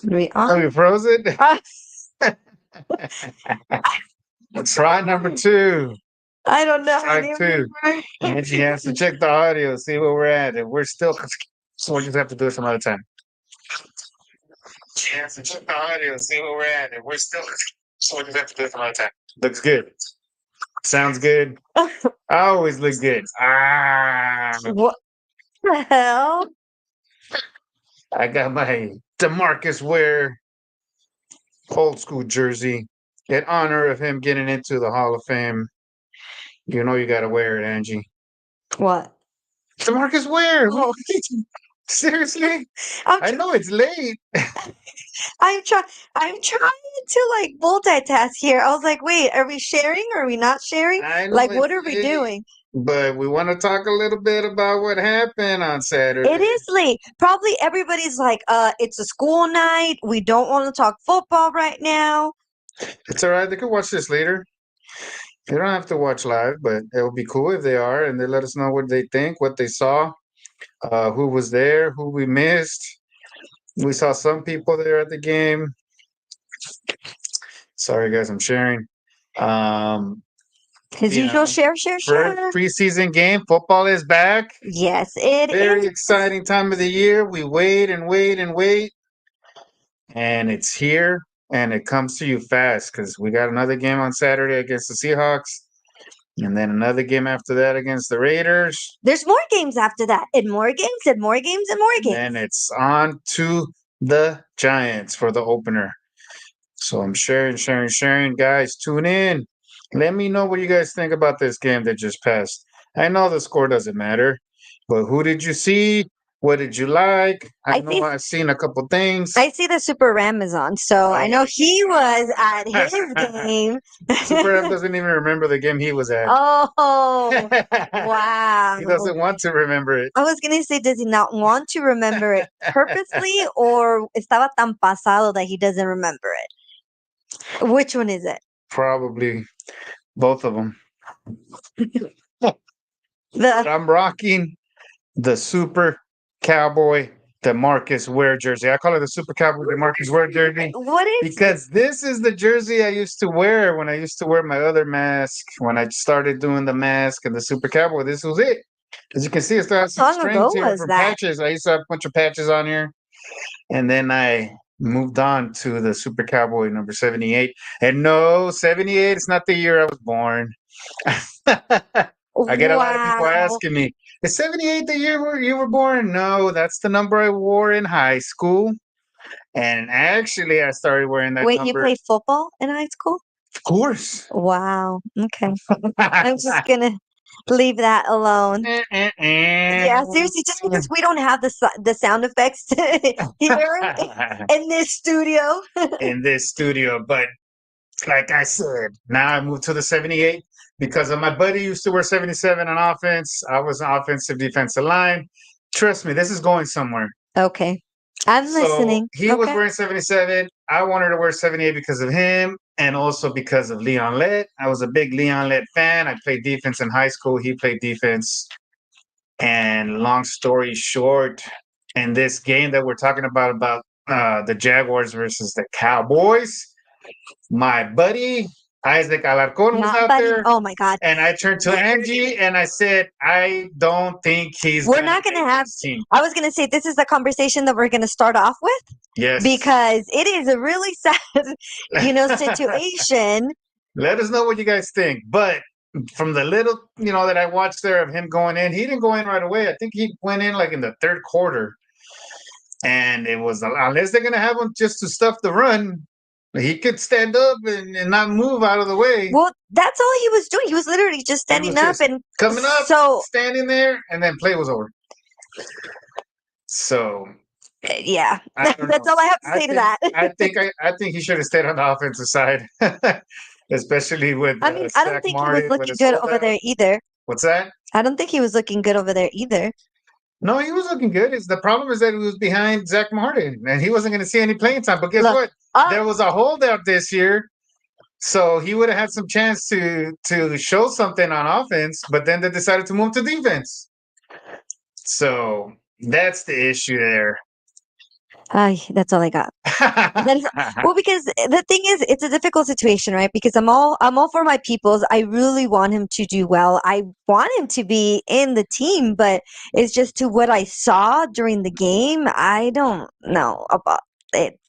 We Are are. you frozen? I Try number two. I don't know Try two. anymore. Angie has to check the audio, see where we're at. If we're still, so we'll just have to do it some other time. She has to check the audio, see where we're at. If we're still, so we'll just have to do it some other time. Looks good. Sounds good. I always look good. What the hell? I got my DeMarcus Ware old school jersey in honor of him getting into the Hall of Fame. You know you got to wear it, Angie. What? DeMarcus Ware. Oh, Seriously? I'm I tr- know it's late. I'm trying. I'm trying to like multitask here. I was like, wait, are we sharing? Or are we not sharing? I know Like, it's what are we late. doing? But we want to talk a little bit about what happened on Saturday. It is late. Probably everybody's like, it's a school night. We don't want to talk football right now. It's all right. They could watch this later. They don't have to watch live, but it would be cool if they are and they let us know what they think, what they saw, who was there, who we missed. We saw some people there at the game. Sorry, guys, I'm sharing. His You usual know, share, share, first share. preseason game, football is back. Yes, it Very is. exciting time of the year. We wait and wait and wait, and it's here, and it comes to you fast because we got another game on Saturday against the Seahawks, and then another game after that against the Raiders. There's more games after that, and more games, and more games, and more And then games. it's on to the Giants for the opener. So I'm sharing. Guys, tune in. Let me know what you guys think about this game that just passed. I know the score doesn't matter, but who did you see? What did you like? I I know see. I've seen a couple things. I see the Super Ramazon, so I Oh. know he was at his game. Super M doesn't even remember the game he was at. Oh, He wow. doesn't want to remember it. I was gonna say, does he not want to remember it purposely, or estaba tan pasado that he doesn't remember it? Which one is it? Probably both of them. The I'm rocking the Super Cowboy DeMarcus Ware jersey. I call it the Super Cowboy DeMarcus Ware jersey what is because this is the jersey I used to wear when I used to wear my other mask. When I started doing the mask and the Super Cowboy, this was it. As you can see, I still have some how long ago strings here was from that? patches. I used to have a bunch of patches on here. And then I moved on to the Super Cowboy number 78. And no, 78 is not the year I was born. I get a lot of people Wow. asking me, is 78 the year where you were born? No, that's the number I wore in high school. And actually, I started wearing that Wait, you number. played football in high school? Of course. Wow. Okay. I'm just gonna leave that alone. Yeah, seriously, just because we don't have the sound effects here in this studio. In this studio. But like I said, now I moved to the 78 because of my buddy used to wear 77 on offense. I was an offensive defensive line. Trust me, this is going somewhere. Okay. I'm So listening. he was Okay. wearing 77. I wanted to wear 78 because of him and also because of Leon Lett. I was a big Leon Lett fan. I played defense in high school. He played defense. And long story short, in this game that we're talking about the Jaguars versus the Cowboys, my buddy Isaac Alarcon was Not out buddy. there, Oh my God. and I turned to Angie and I said, I don't think he's We're gonna not gonna make have this team. I was gonna say this is the conversation that we're gonna start off with Yes. because it is a really sad, situation. Let us know what you guys think. But from the little, that I watched there of him going in, he didn't go in right away. I think he went in like in the third quarter. And it was, unless they're going to have him just to stuff the run, he could stand up and not move out of the way. Well, that's all he was doing. He was literally just He standing was up just and coming up, so standing there, and then play was over. So yeah, I don't that's know. all I have to say to that. I think he should have stayed on the offensive side, especially with I mean, I don't Zach think he was Martin with looking his good over holdout. there either. What's that? I don't think he was looking good over there either. No, he was looking good. The problem is that he was behind Zach Martin, and he wasn't going to see any playing time. But guess Look, what? There was a holdout this year, so he would have had some chance to show something on offense. But then they decided to move to defense. So that's the issue there. That's all I got. Well, because the thing is, it's a difficult situation, right? Because I'm all for my peoples. I really want him to do well. I want him to be in the team, but it's just to what I saw during the game. I don't know about it.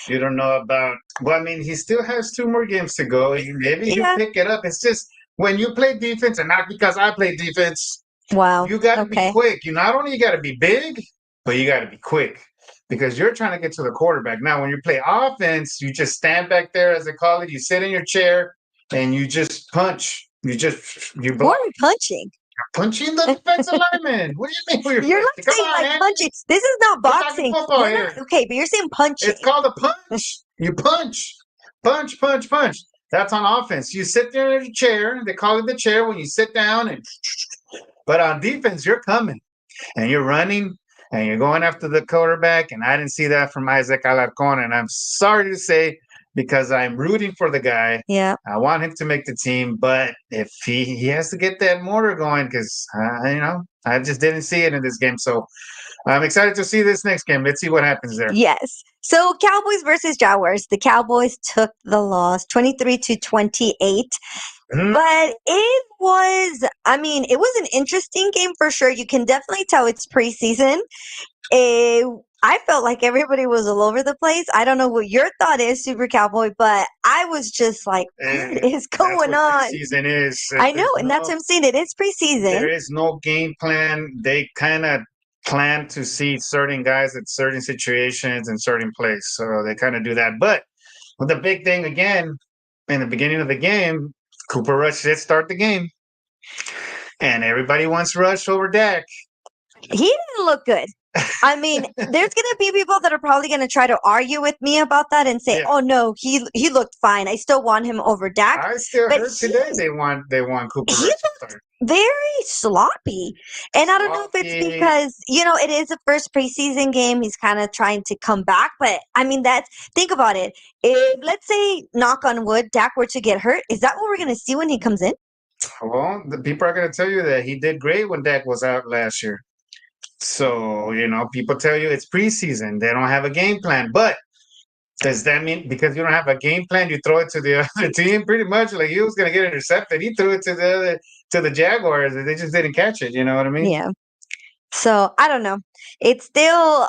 You don't know about. Well, I mean, he still has two more games to go. Maybe he'll Yeah. pick it up. It's just when you play defense, and not because I play defense, Wow. you got to be Okay. quick. You not only got to be big, but you got to be quick because you're trying to get to the quarterback. Now, when you play offense, you just stand back there, as they call it. You sit in your chair and you just punch. You Who block. are we punching? Punching the defensive lineman. What do you mean? You're You're punching? like Come saying on, like man. punching. This is not We're talking boxing. football We're not here. okay, but you're saying punching. It's called a punch. You punch, punch, punch, punch. That's on offense. You sit there in a chair. They call it the chair when you sit down. But on defense, you're coming and you're running and you're going after the quarterback. And I didn't see that from Isaac Alarcon. And I'm sorry to say, because I'm rooting for the guy. Yeah. I want him to make the team, but if he has to get that motor going, because I just didn't see it in this game. So I'm excited to see this next game. Let's see what happens there. Yes. So Cowboys versus Jaguars. The Cowboys took the loss 23-28. Mhm. But it was an interesting game for sure. You can definitely tell it's preseason. I felt like everybody was all over the place. I don't know what your thought is, Super Cowboy, but I was just like, what is That's what going on? preseason is. I know, and that's what I'm saying. It is preseason. There is no game plan. They kind of plan to see certain guys at certain situations and certain plays. So they kind of do that. But the big thing again, in the beginning of the game, Cooper Rush did start the game. And everybody wants Rush over Dak. He didn't look good. I mean, there's going to be people that are probably going to try to argue with me about that and say, "Oh no, he looked fine. I still want him over Dak." I still but heard today they want Cooper he Rush to looked start. very sloppy. And I don't know if it's Sloppy. because, it is a first preseason game. He's kind of trying to come back. But I mean, think about it. If, let's say, knock on wood, Dak were to get hurt, is that what we're going to see when he comes in? Well, the people are going to tell you that he did great when Dak was out last year. So, people tell you it's preseason. They don't have a game plan. But does that mean because you don't have a game plan, you throw it to the other team? Pretty much like he was going to get intercepted. He threw it to the Jaguars. They just didn't catch it. You know what I mean? Yeah. So I don't know. It's still,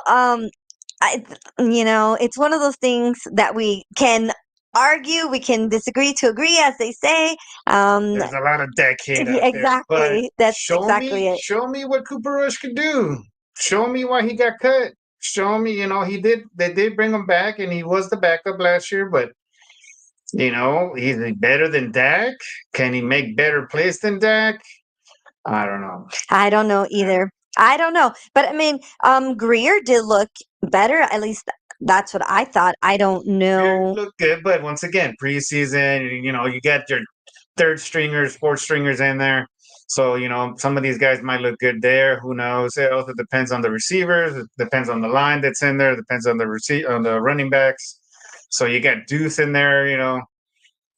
it's one of those things that we can argue, we can disagree to agree, as they say. There's a lot of Dak hate out there. But Exactly. That's exactly it. show me what Cooper Rush could do. Show me why he got cut. Show me, they did bring him back and he was the backup last year, but is he better than Dak? Can he make better plays than Dak? I don't know. I don't know either. I don't know. But I mean, Greer did look better. At least that's what I thought. I don't know. Look good, but once again, preseason, you got your third stringers, fourth stringers in there. So, some of these guys might look good there. Who knows? It also depends on the receivers. It depends on the line that's in there. It depends on the running backs. So you got Deuce in there,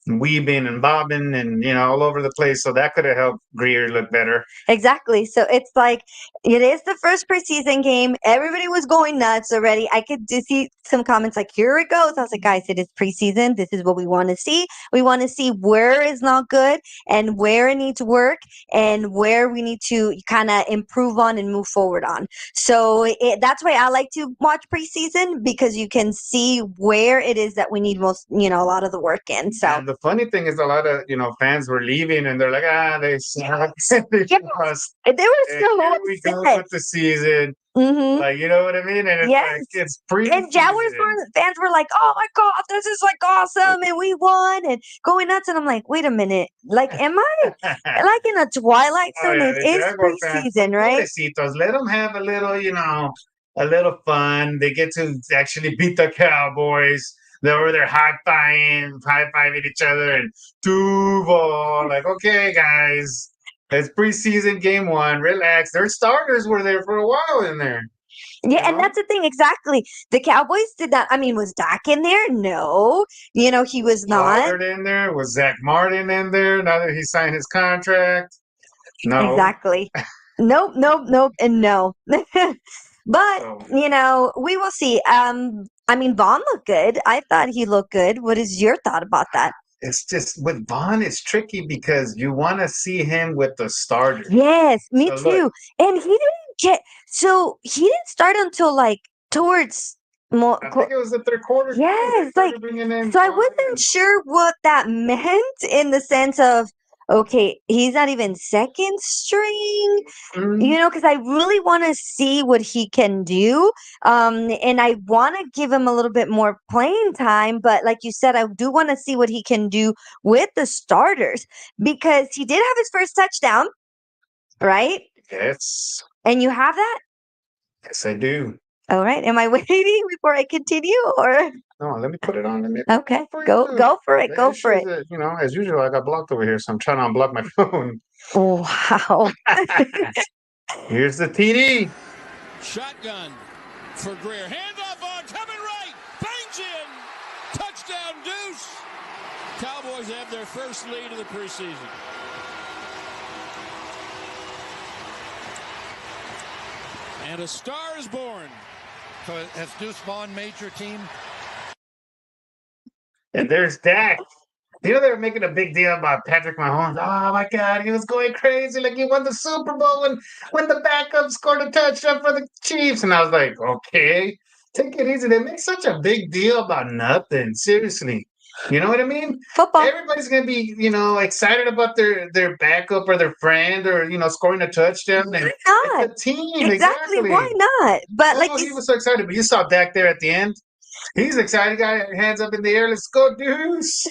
weaving and bobbing and all over the place. So that could have helped Greer look better. Exactly. So it's like it is the first preseason game. Everybody was going nuts already. I could see some comments like, "Here it goes." I was like, "Guys, it is preseason. This is what we want to see. We want to see where is not good and where it needs work and where we need to kind of improve on and move forward on." So that's why I like to watch preseason, because you can see where it is that we need most, a lot of the work in. So and the funny thing is, a lot of fans were leaving, and they're like, they suck. They lost. they were still Here we go with the season. Mm-hmm. Like, you know what I mean? And it's like it's and Jaguars fans were like, "Oh my god, this is like awesome, and we won," and going nuts. And I'm like, "Wait a minute, like, am I like in a twilight zone? It is preseason, right?" Pobrecitos, let them have a little, a little fun. They get to actually beat the Cowboys. They were there high-fiving each other and Duval. Like, okay, guys, it's preseason game one. Relax. Their starters were there for a while in there. Yeah, and that's the thing. Exactly. The Cowboys did not. I mean, was Dak in there? No. He was not. Pollard in there? Was Zach Martin in there now that he signed his contract? No. Exactly. Nope, and no. But, So we will see. I mean, Vaughn looked good. I thought he looked good. What is your thought about that? it's just with Vaughn, it's tricky because you want to see him with the starter. Yes, me So look, too. And he didn't start until like towards more. I think it was the third quarter. Too. They Yes, like, started bringing in so I Vaughn wasn't sure what that meant in the sense of, okay, he's not even second string, Mhm. because I really want to see what he can do. And I want to give him a little bit more playing time, but like you said, I do want to see what he can do with the starters because he did have his first touchdown, right? Yes, And you have that? yes, I do. All right. Am I waiting before I continue or? No, let me put it on. Let me Okay. for you. Go for it. The Go issue for is it. that as usual, I got blocked over here, so I'm trying to unblock my phone. Wow. Here's the TD. Shotgun for Greer. Handoff on coming right. Bangs in. Touchdown Deuce. Cowboys have their first lead of the preseason. And a star is born. So has Deuce Vaughn made your team? And there's Dak. They were making a big deal about Patrick Mahomes. Oh my God, he was going crazy, like he won the Super Bowl when the backup scored a touchdown for the Chiefs. And I was like, okay, take it easy. They make such a big deal about nothing. Seriously, you know what I mean? Football. Everybody's gonna be, excited about their backup or their friend or scoring a touchdown. And Why not? it's a team, Exactly. Why exactly. not? But like Oh, he was so excited, but you saw Dak there at the end. He's excited. Got hands up in the air. Let's go, Deuce.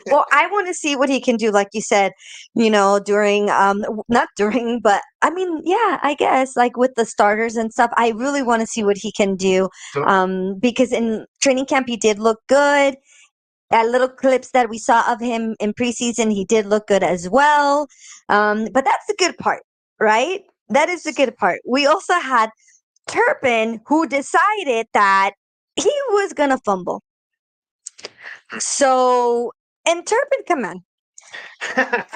well, I want to see what he can do, like you said, during not during, but I mean, yeah, I guess like with the starters and stuff. I really want to see what he can do. So, Because in training camp he did look good. At little clips that we saw of him in preseason, he did look good as well. But that's the good part, right? That is the good part. We also had Turpin, who decided that he was gonna fumble. So, and Turpin, come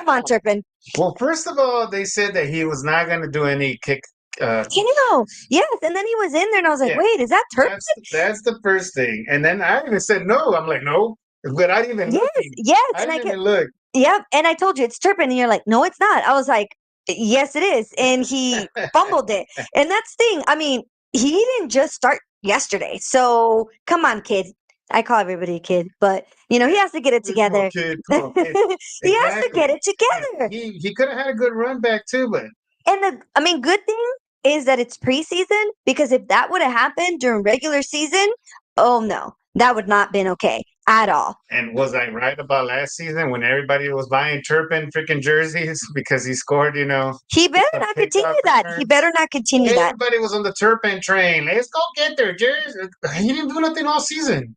on, Turpin. well, first of all, they said that he was not going to do any kick. Yes, and then he was in there, and I was like, Yeah, "Wait, is that Turpin?" that's the first thing. And then I even said no. I'm like, no, without even Yes, looking. yes, I and I didn't kept, even look. yep, and I told you it's Turpin, and you're like, "No, it's not." I was like, "Yes, it is," and he fumbled it, and that's the thing. I mean, he didn't just start yesterday, so come on, kid. I call everybody a kid, but he has to get it Come on, together. kid. Come on, kid. He has to get Exactly. it together. He could have had a good run back too, but And good thing is that it's preseason because if that would have happened during regular season, oh no, that would not been okay at all. and was I right about last season when everybody was buying Turpin freaking jerseys because he scored, He better a not continue kickoff that. return? He better not continue that. Everybody was on the Turpin train. Let's go get their jerseys. He didn't do nothing all season.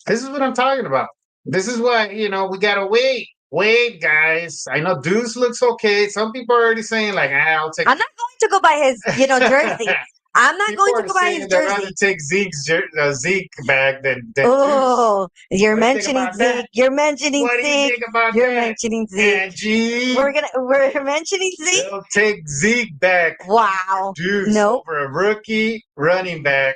This is what I'm talking about. This is why, we gotta wait. Wait, guys. I know Deuce looks okay. Some people are already saying, like, I'll take I'm not going to go by his, jersey. I'm not people going to are go by his saying they'd rather jersey. take Zeke back than Deuce. Oh, you're What do you think mentioning about that? Zeke. You're mentioning What do you Zeke. think about You're that? mentioning Zeke. Angie, We're mentioning Zeke. they'll take Zeke back. Wow. Deuce Nope. over a rookie running back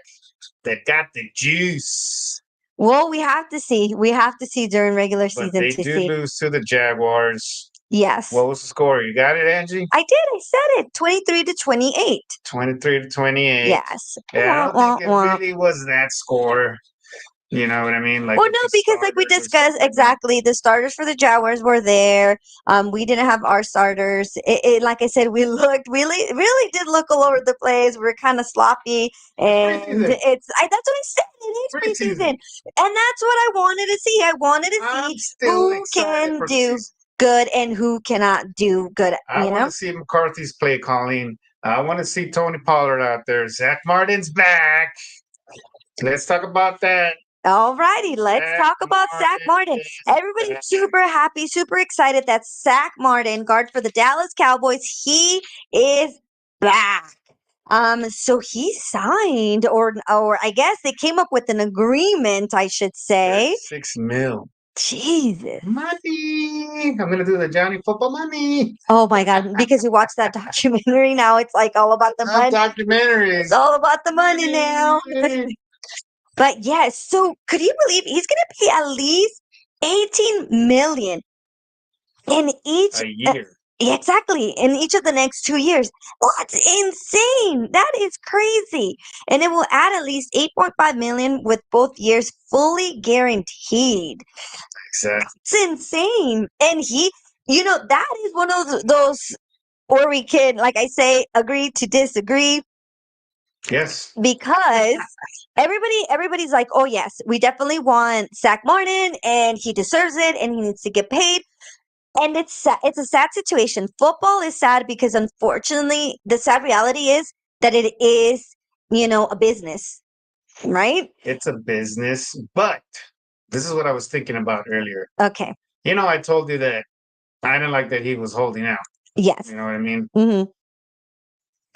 that got the juice. Well, we have to see. We have to see during regular But season they to did see. lose to the Jaguars. Yes. What was the score? You got it, Angie? I did. I said it. 23-28. 23-28. Yes. Yeah, I Wah, don't wah, think it wah. really was that score. You know what I mean? Like Well, with no, the because like we starters and stuff discussed like that. exactly, the starters for the Jaguars were there. We didn't have our starters. Like I said, we looked really, really did look all over the place. We were kind of sloppy, and Preseason. that's what I said. It is preseason, Preseason. and that's what I wanted to see. I wanted to see I'm still who excited can for the do season. good and who cannot do good. I want to see McCarthy's play calling. I want to see Tony Pollard out there. Zach Martin's back. Let's talk about that. All righty, let's Zach talk about Zach Martin Martin. is Everybody's back. super happy, super excited that Zach Martin, guard for the Dallas Cowboys, he is back. So he signed, or I guess they came up with an agreement, I should say. 6 mil. Jesus. Money. I'm gonna do the Johnny Football money. Oh my God. Because you watched that documentary, now it's like all about the money. Documentaries. It's all about the money now. But yes, so could you believe he's gonna pay at least 18 million in each A year. exactly in each of the next 2 years. That's insane. That is crazy. And it will add at least 8.5 million with both years fully guaranteed. Exactly. It's insane. And that is one of those where we can, like I say, agree to disagree. Yes. Because everybody's like, oh yes, we definitely want Zach Martin and he deserves it and he needs to get paid. And it's a sad situation. Football is sad because unfortunately the sad reality is that it is, a business, right? It's a business, but this is what I was thinking about earlier. Okay. I told you that I didn't like that he was holding out. Yes. You know what I mean? Mm-hmm.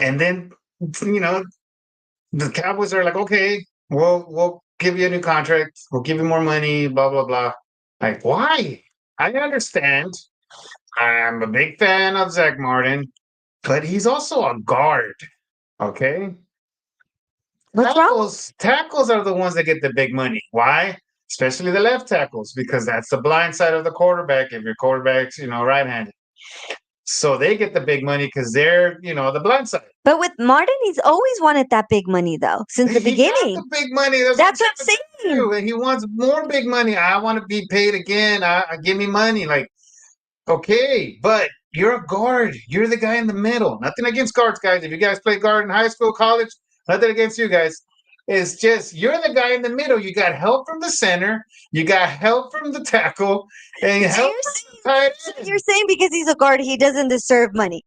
And then, the Cowboys are like, okay, we'll give you a new contract. We'll give you more money, blah, blah, blah. Like, why? I understand. I'm a big fan of Zach Martin, but he's also a guard. Okay? What's wrong? Tackles are the ones that get the big money. Why? Especially the left tackles, because that's the blind side of the quarterback if your quarterback's, right-handed. So they get the big money because they're, the blind side. But with Martin, he's always wanted that big money, though, since the beginning. He got the big money. That's what I'm saying. And he wants more big money. I want to be paid again. Give me money. Like, okay, but you're a guard. You're the guy in the middle. Nothing against guards, guys. If you guys play guard in high school, college, nothing against you guys. It's just you're the guy in the middle. You got help from the center. You got help from the tackle. And help from the tight end. You're saying because he's a guard, he doesn't deserve money.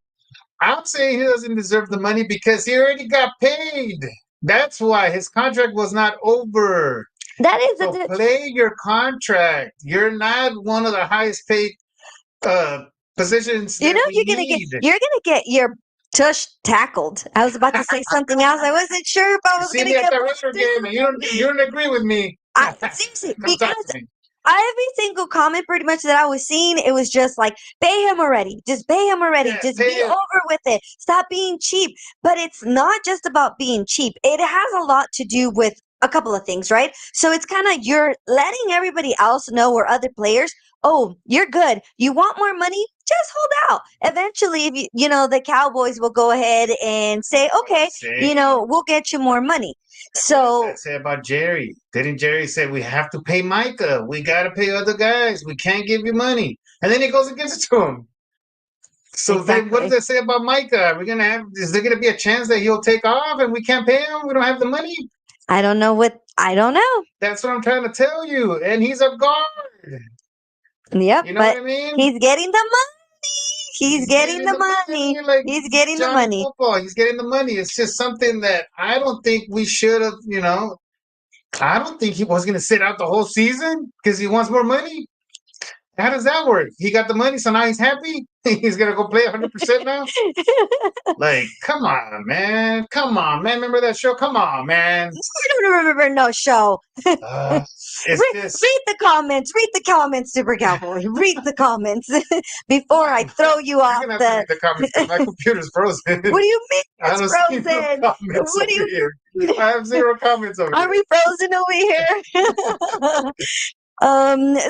I'm saying he doesn't deserve the money because he already got paid. That's why his contract was not over. That is so play your contract. You're not one of the highest paid positions. You're gonna get your tush tackled. I was about to say something else. I wasn't sure if I was gonna get. Game and you don't agree with me. Seriously, because every single comment pretty much that I was seeing, it was just like, pay him already. Just pay him already. Yeah, just be over with it. Stop being cheap. But it's not just about being cheap. It has a lot to do with a couple of things, right? So it's kind of you're letting everybody else know, or other players, oh, you're good. You want more money? Just hold out. Eventually, if the Cowboys will go ahead and say, okay, we'll get you more money. So let's say about Jerry. Didn't Jerry say we have to pay Micah? We got to pay other guys. We can't give you money. And then he goes and gives it to him. So then what does that say about Micah? Is there gonna be a chance that he'll take off and we can't pay him? We don't have the money? I don't know. That's what I'm trying to tell you. And he's a guard. Yep. You know what I mean? He's getting the money. He's getting the money. Like he's getting Johnny the money. Football. He's getting the money. It's just something that I don't think we should have, I don't think he was going to sit out the whole season because he wants more money. How does that work? He got the money, so now he's happy? He's going to go play 100% now? Like, come on, man. Come on, man. Remember that show? Come on, man. I don't remember no show. Read the comments. Read the comments, Supercowboy. Read the comments before I throw you off the... Read the comments. My computer's frozen. What do you mean it's frozen? What do you mean? I have 0 comments over here. Are we frozen over here?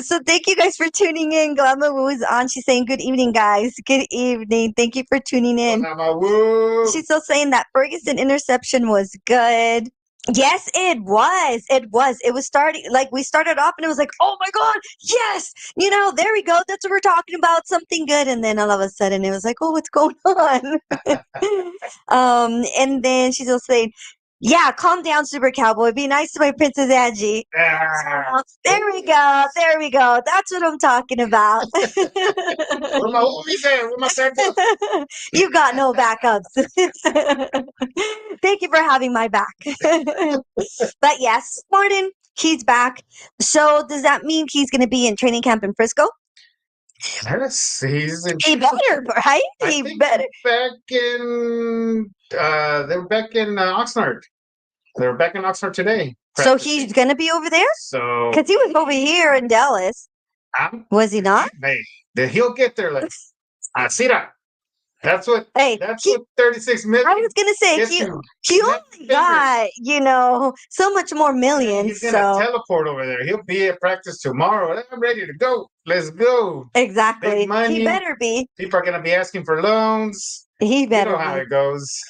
So thank you guys for tuning in. Glamour was on. She's saying good evening, guys. Good evening. Thank you for tuning in. She's still saying that Ferguson interception was good. Yes, it was. It was. It was starting like we started off and it was like, oh my God, yes. There we go. That's what we're talking about. Something good. And then all of a sudden it was like, oh, what's going on? And then she's still saying, yeah, calm down, Supercowboy. Be nice to my Princess Angie. There we go. There we go. That's what I'm talking about. Where my homies at? Where my backups? You got no backups. Thank you for having my back. But yes, Martin, he's back. So does that mean he's going to be in training camp in Frisco? Yes, he better, right? He better. They're back in Oxnard. They're back in Oxnard today. So he's going to be over there? So because he was over here in Dallas. Was he not? Hey, he'll get there. Like, I see that. That's what. Hey, That's what 36 million. I was gonna say gets he you. only got so much more millions. He's gonna teleport over there. He'll be at practice tomorrow. I'm ready to go. Let's go. Exactly. Big money. He better be. People are gonna be asking for loans. He better. You know how it goes.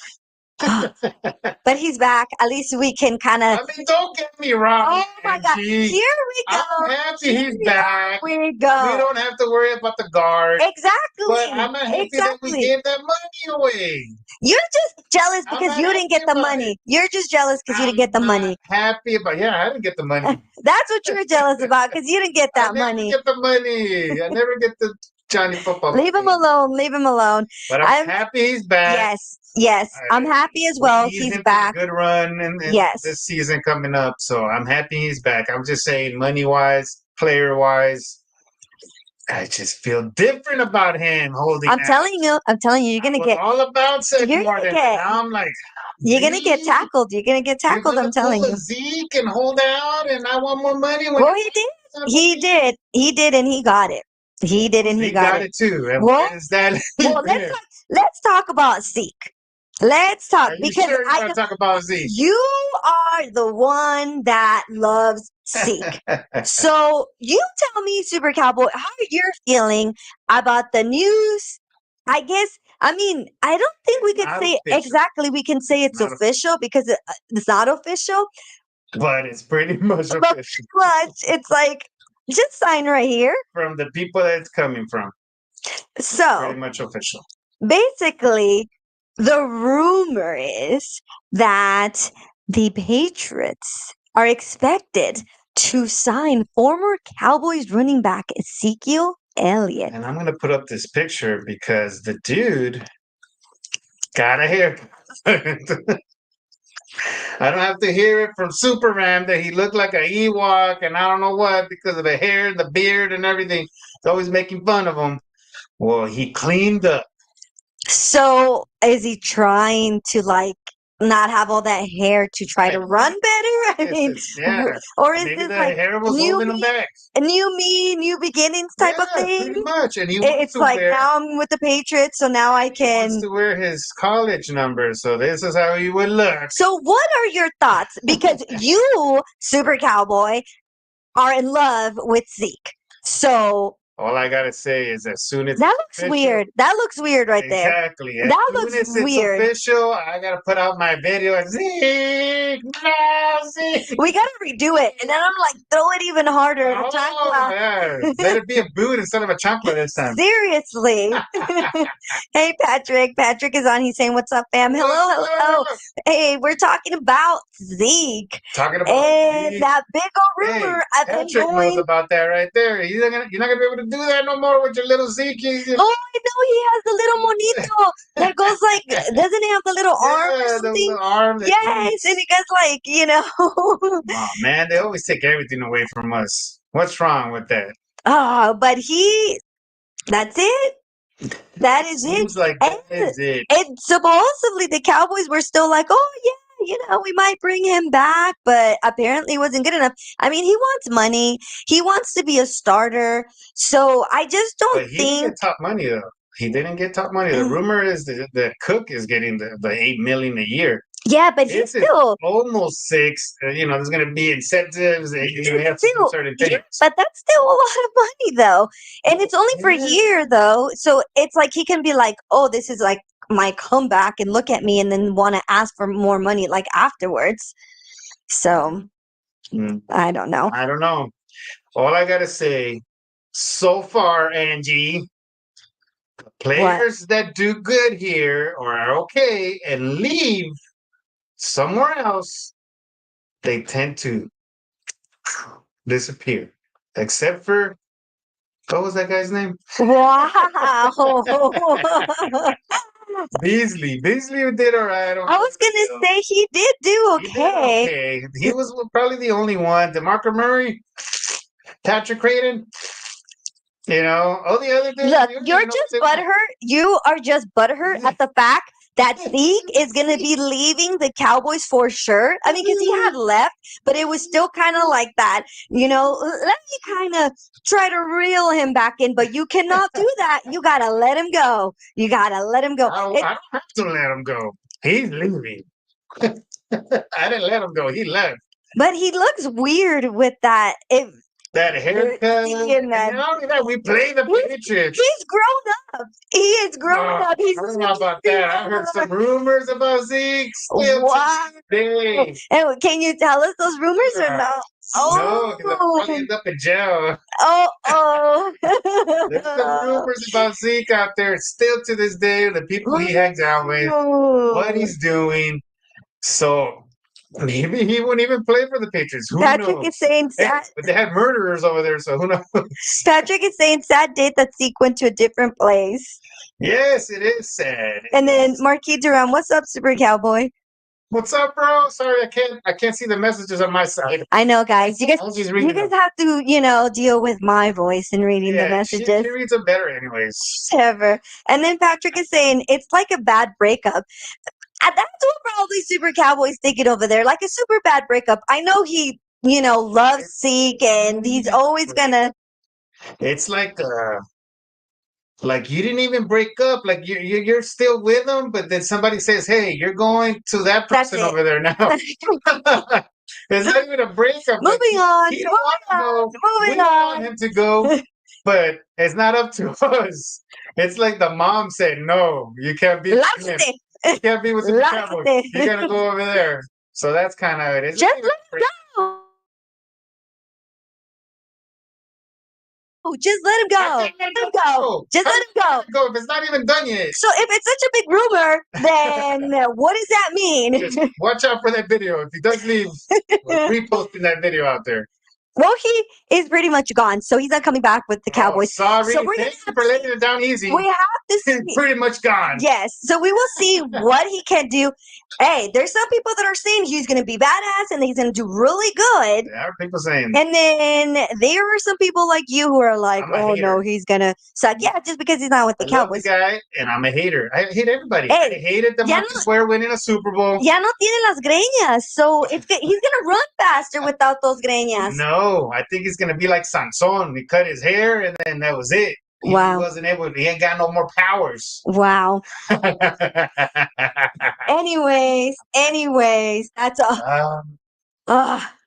But he's back. At least we can kind of. I mean, don't get me wrong. Oh my God! Here we go. I'm happy he's back. We go. We don't have to worry about the guard. Exactly. But I'm not happy that we gave that money away. You're just jealous because you didn't get the money. You're just jealous because you didn't get the money. Happy about I didn't get the money. That's what you're jealous about because you didn't get that money. I never get the money. I never get the Johnny football. Leave him alone. Leave him alone. But I'm happy he's back. Yes. I'm happy as well. He's back. A good run in this season coming up. So I'm happy he's back. I'm just saying, money-wise, player-wise, I just feel different about him holding. I'm telling you, you're gonna get all about Zeke Martin. Now I'm like, you're gonna get tackled. You're gonna get tackled. I'm telling you. Zeke and hold out, and I want more money. Well, he did. He did, and he got it. He did, and he got it too. And well, let's talk about Zeke. Let's talk because I talk about Zeke. You are the one that loves Zeke. So you tell me, Super Cowboy, how you're feeling about the news. I mean, I don't think we could say exactly. We can say it's official because it's not official. But it's pretty much official. But it's like, just sign right here. From the people that it's coming from. So pretty much official. Basically, the rumor is that the Patriots are expected to sign former Cowboys running back Ezekiel Elliott. And I'm going to put up this picture because the dude got a haircut. I don't have to hear it from Superman that he looked like an Ewok and I don't know what because of the hair, the beard, and everything. It's always making fun of him. Well, he cleaned up. So is he trying to not have all that hair to try to run better? I mean, or is maybe this the hair was holding him back? A new beginnings type of thing? Pretty much. And it's like now I'm with the Patriots, so now I can. He wants to wear his college number, so this is how he would look. So, what are your thoughts? Because you, Super Cowboy, are in love with Zeke. So. All I gotta say is, as soon as that looks weird. That looks weird right there. Exactly. That looks weird. It's official. I gotta put out my video. Zeke, we gotta redo it, and then I'm like, throw it even harder. Let it be a boot instead of a chancla this time. Seriously. Hey, Patrick. Patrick is on. He's saying, "What's up, fam? Hello. Hey, we're talking about Zeke. Zeke. That big old rumor. I've been Patrick knows about that right there. You're not gonna be able to do that no more with your little Zeke. Oh, I know he has the little monito that goes doesn't he have the little arm or something? The little arm. Yes, and he goes Oh man, they always take everything away from us. What's wrong with that? Oh, but that's it. That is it. That is it. And supposedly the Cowboys were still like, oh yeah, we might bring him back, but apparently it wasn't good enough. I mean, he wants money. He wants to be a starter. So I just don't think. He didn't get top money, though. He didn't get top money. The rumor is that Cook is getting the $8 million a year. Yeah, but he's still almost 6. There's going to be incentives. You have to do certain things. Yeah, but that's still a lot of money, though. And it's only for a year, though. So it's like he can be like, oh, this is like my comeback and look at me and then want to ask for more money afterwards. So I don't know. All I got to say, so far, Angie, players that do good here or are okay and leave somewhere else, they tend to disappear. Except for, what was that guy's name? Wow. Beasley did all right. I was going to say he did do okay. He was probably the only one. DeMarco Murray, Patrick Creighton. All the other things. Look, you're just butthurt. You are just butthurt at the fact that Zeke is going to be leaving the Cowboys for sure. I mean, because he had left, but it was still kind of like that, let me kind of try to reel him back in, but you cannot do that. You got to let him go. You got to let him go. I don't have to let him go. He's leaving. I didn't let him go. He left. But he looks weird with that. That haircut. And not only that, we play the Patriots. He's grown up. He is grown up. I don't know about that. I heard some rumors about Zeke. Wow. Today. And can you tell us those rumors or no? No, because I'll probably end up in jail. There's some rumors about Zeke out there still to this day, the people he hangs out with, what he's doing. So maybe he won't even play for the Patriots. Who Patrick knows? is saying sad. But they had murderers over there, so who knows? Patrick is saying sad day that Zeke went to a different place. Yes, it is sad. And then Marquis Duran, what's up, Super Cowboy? What's up, bro? Sorry, I can't see the messages on my side. I know, guys. You guys have to, deal with my voice and reading the messages. She reads them better anyways. Whatever. And then Patrick is saying it's like a bad breakup. That's what probably Super Cowboy's thinking over there. Like a super bad breakup. I know he, loves Zeke and he's always gonna. It's like you didn't even break up. Like you're still with them, but then somebody says, "Hey, you're going to that person over there now." It's not even a breakup. Moving on. He don't want to go. We want him to go, but it's not up to us. It's like the mom said, "No, you can't be with him. You can't be with the Cowboys. You gotta go over there." So that's kind of it. Just let him go. Just let him go. Let him go. Just let him go. If it's not even done yet. So if it's such a big rumor, then what does that mean? Just watch out for that video. If he does leave, we're reposting that video out there. Well, he is pretty much gone, so he's not coming back with the Cowboys. Sorry, so thank you for letting it down easy. We have to see. He's pretty much gone. Yes, so we will see what he can do. Hey, there's some people that are saying he's going to be badass and he's going to do really good. There are people saying. And then there are some people like you who are like, oh, no, he's going to suck. Yeah, just because he's not with the Cowboys. Love the guy, and I'm a hater. I hate everybody. I hated the Marcus Ware winning a Super Bowl. Ya no tiene las greñas, so he's going to run faster without those greñas. No, I think he's going to be like Sanson. He cut his hair, and then that was it. Wow. He wasn't able to, he ain't got no more powers. Wow. anyways, that's all.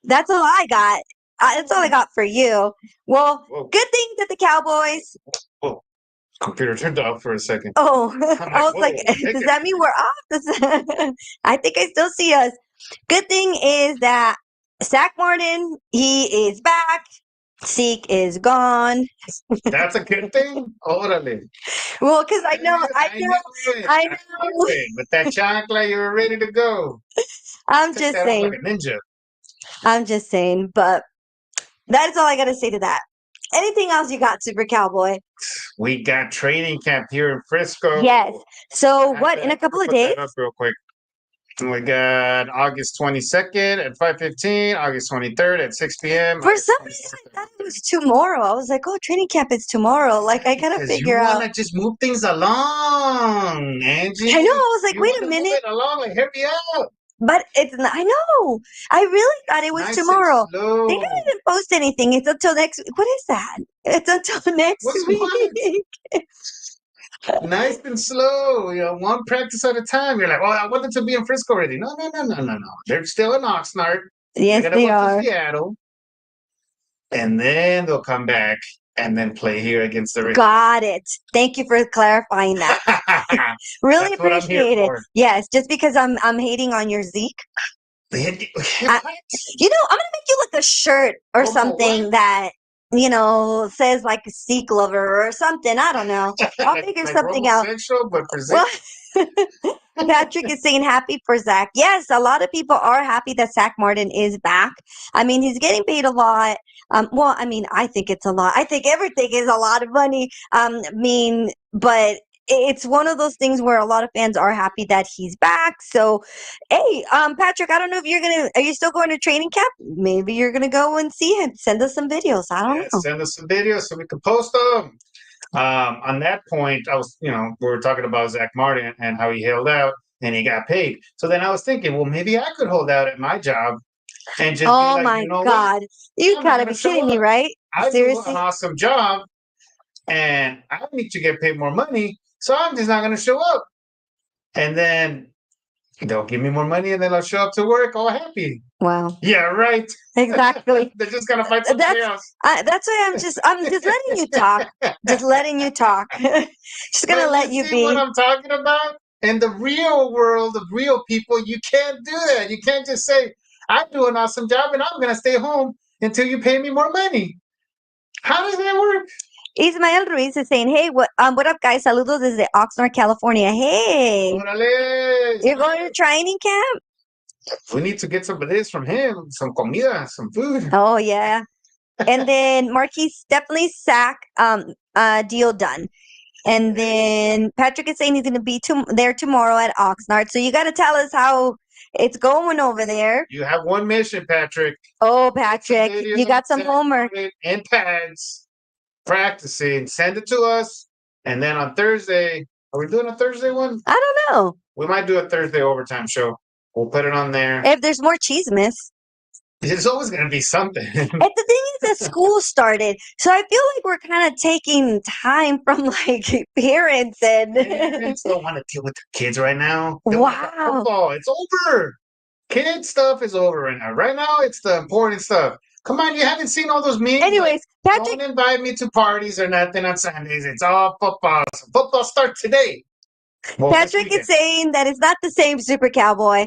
That's all I got. That's all I got for you. Well, good thing that the Cowboys. Whoa. Computer turned off for a second. Oh, I was like, does that mean we're off? I think I still see us. Good thing is that Zach Martin, he is back. Zeke is gone. That's a good thing? Orale. Well, because I know. With that chancla, you were ready to go. I'm just saying. Like a ninja. I'm just saying, but that's all I got to say to that. Anything else you got, Super Cowboy? We got training camp here in Frisco. Yes. So what, in a couple of days? Put that up real quick. We got August 22nd at 5:15, August 23rd at 6 p.m. For some reason, I thought it was tomorrow. I was like, oh, training camp is tomorrow. Like, I gotta figure out. You want to just move things along, Angie. I know. I was like, wait a minute. Move it along, like, hurry up. But it's not. I know. I really thought it was tomorrow. They didn't even post anything. It's until next. What is that? It's until next week. Nice and slow, one practice at a time. You're like, oh, I want them to be in Frisco already. No. They're still in Oxnard. Yes, they are. To Seattle, and then they'll come back and then play here against the Raiders. Got it. Thank you for clarifying that. Really appreciate it. Yes, just because I'm hating on your Zeke. I'm gonna make you like a shirt or something that. Says like a Zeke lover or something. I don't know. I'll figure something out. But for Zeke. Patrick is saying happy for Zach. Yes, a lot of people are happy that Zach Martin is back. I mean, he's getting paid a lot. I think it's a lot. I think everything is a lot of money. But it's one of those things where a lot of fans are happy that he's back. So, hey, Patrick, I don't know if are you still going to training camp? Maybe you're going to go and see him. Send us some videos. I don't know. Send us some videos so we can post them. On that point, we were talking about Zach Martin and how he held out and he got paid. So then I was thinking, well, maybe I could hold out at my job and just be Oh like, my you know what? God. You I'm not gotta going be to show kidding me, up. right? I do an Seriously? awesome job and I need to get paid more money. So I'm just not going to show up. And then they'll give me more money and then I'll show up to work all happy. Wow. Yeah, right. Exactly. They're just going to find somebody else. That's why I'm just letting you talk. Just letting you talk. Just gonna But let you you see what be. I'm talking about? In the real world of real people, you can't do that. You can't just say, I do an awesome job and I'm going to stay home until you pay me more money. How does that work? Ismael Ruiz is saying, "Hey, what up, guys? Saludos desde Oxnard, California. Hey, Órale. you're going to training camp? We need to get some of this from him, some comida, some food. Oh yeah." And then Marquise definitely sack deal done. And then Patrick is saying he's going to be there tomorrow at Oxnard. So you got to tell us how it's going over there. You have one mission, Patrick. Oh, Patrick, you got some homework. And pads, practicing. Send it to us. And then on Thursday, are we doing a Thursday one? I don't know. We might do a Thursday overtime show. We'll put it on there. If there's more chismes. There's always going to be something. And the thing is that school started. So I feel like we're kind of taking time from like parents and Parents don't want to deal with their kids right now. Wow. Football, it's over. Kid stuff is over right now. Right now, it's the important stuff. Come on, you haven't seen all those memes? Anyways, Like, Patrick, don't invite me to parties or nothing on Sundays. It's all football. So football starts today. Well, Patrick is saying that it's not the same Super Cowboy.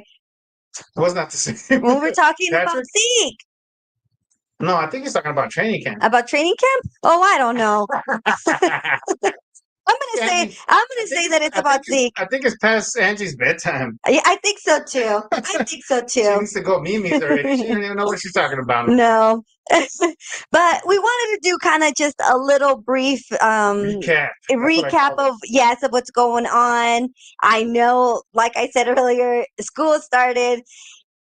It was not the same. When we're talking about Patrick? Zeke. No, I think he's talking about training camp. About training camp? Oh, I don't know. I'm gonna say that it's about Zeke. I think it's past Angie's bedtime. Yeah, I think so too. I think so She too. needs to go memes already. She doesn't even know what she's talking about. No. But we wanted to do kind of just a little brief recap of of what's going on. I know, like I said earlier, school started.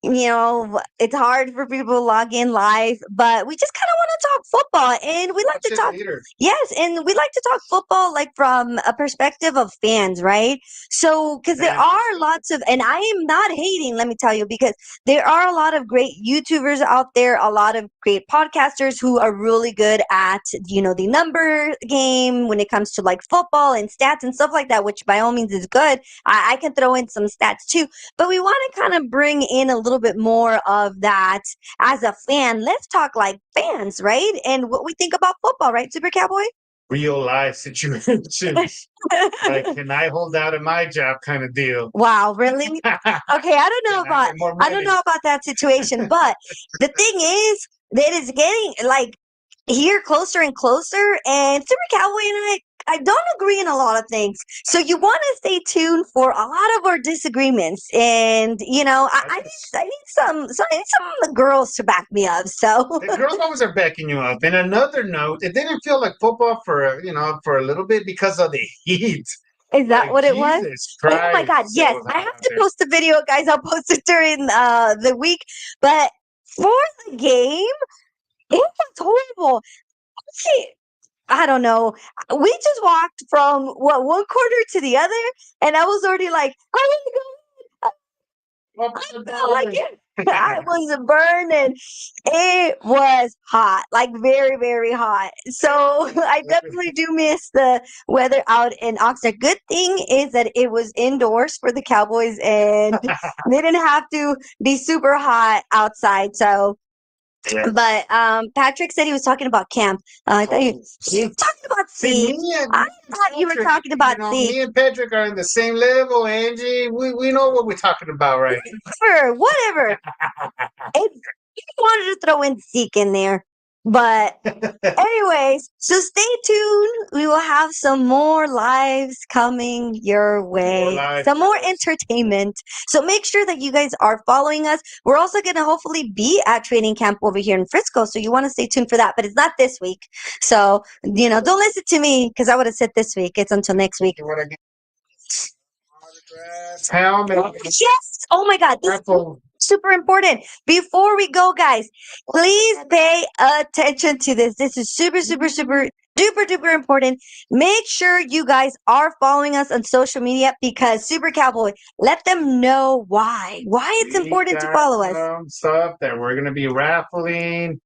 You know, it's hard for people to log in live, but we just kind of want to talk football, and we like to talk. Yes, and we like to talk football like from a perspective of fans, right? So, because there are lots of, and I am not hating, let me tell you, because there are a lot of great YouTubers out there, a lot of great podcasters who are really good at, the number game when it comes to like football and stats and stuff like that, which by all means is good. I can throw in some stats too, but we want to kind of bring in a little bit more of that as a fan. Let's talk like fans, right? And what we think about football, right, Super Cowboy? Real life situations. Like, can I hold out at my job kind of deal? Wow, really? Okay, I don't know about that situation, but the thing is that it's getting like here closer and closer, and Super Cowboy and I don't agree in a lot of things. So you want to stay tuned for a lot of our disagreements. And, I need some of the girls to back me up. So the girls always are backing you up. And another note, it didn't feel like football for a little bit because of the heat. Is that what it was? Christ, oh my God. Yes. I have to post a video, guys. I'll post it during the week. But for the game, it was horrible. Okay. I don't know. We just walked from one quarter to the other, and I was already like, I want to go. I felt like it. I was burning. It was hot, like very, very hot. So I definitely do miss the weather out in Oxnard. Good thing is that it was indoors for the Cowboys, and they didn't have to be super hot outside. So. Yeah. But Patrick said he was talking about camp. I thought you were talking about Zeke. I thought you were talking about Zeke. Me and Patrick are in the same level, Angie. We know what we're talking about, right? Whatever. He wanted to throw in Zeke in there. But anyways, so stay tuned. We will have some more lives coming your way. Some more entertainment. So make sure that you guys are following us. We're also going to hopefully be at training camp over here in Frisco. So you want to stay tuned for that. But it's not this week. So, don't listen to me because I would have said this week. It's until next week. Yes. Oh my God. This is super important. Before we go, guys, please pay attention to this. This is super, super, super Duper duper important. Make sure you guys are following us on social media because Super Cowboy, let them know why it's important to follow us. Some stuff that we're gonna be raffling,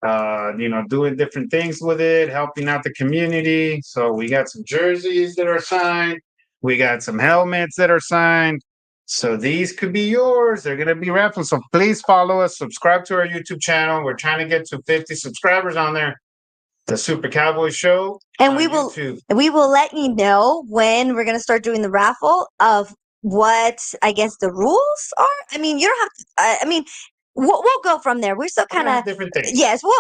doing different things with it, helping out the community. So we got some jerseys that are signed. We got some helmets that are signed. So these could be yours. They're gonna be raffled. So please follow us. Subscribe to our YouTube channel. We're trying to get to 50 subscribers on there. The Super Cowboy Show. And on we will YouTube. we will let you know when we're gonna start doing the raffle of what I guess the rules are. I mean, you don't have to. I mean, we'll go from there. We're still We're gonna kind have of different things. yes. Well,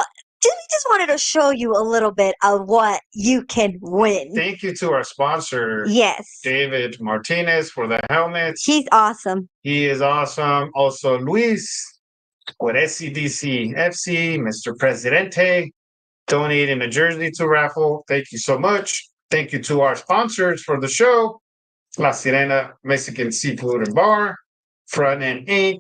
we just wanted to show you a little bit of what you can win. Thank you to our sponsor, Yes, David Martinez, for the helmets. he's awesome. He is awesome. Also, Luis with SCDC FC, Mr. Presidente, donating a jersey to raffle. Thank you so much. Thank you to our sponsors for the show, La Sirena Mexican Seafood and Bar, Front End Inc.,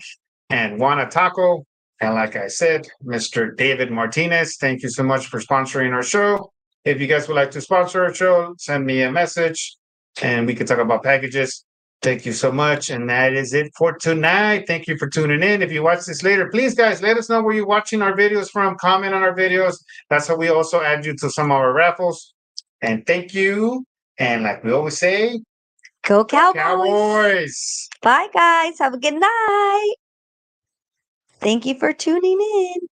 and Juana Taco. And like I said, Mr. David Martinez, thank you so much for sponsoring our show. If you guys would like to sponsor our show, send me a message and we can talk about packages. Thank you so much. And that is it for tonight. Thank you for tuning in. If you watch this later, please, guys, let us know where you're watching our videos from. Comment on our videos. That's how we also add you to some of our raffles. And thank you. And like we always say, Go Cowboys! Cowboys. Bye, guys. Have a good night. Thank you for tuning in.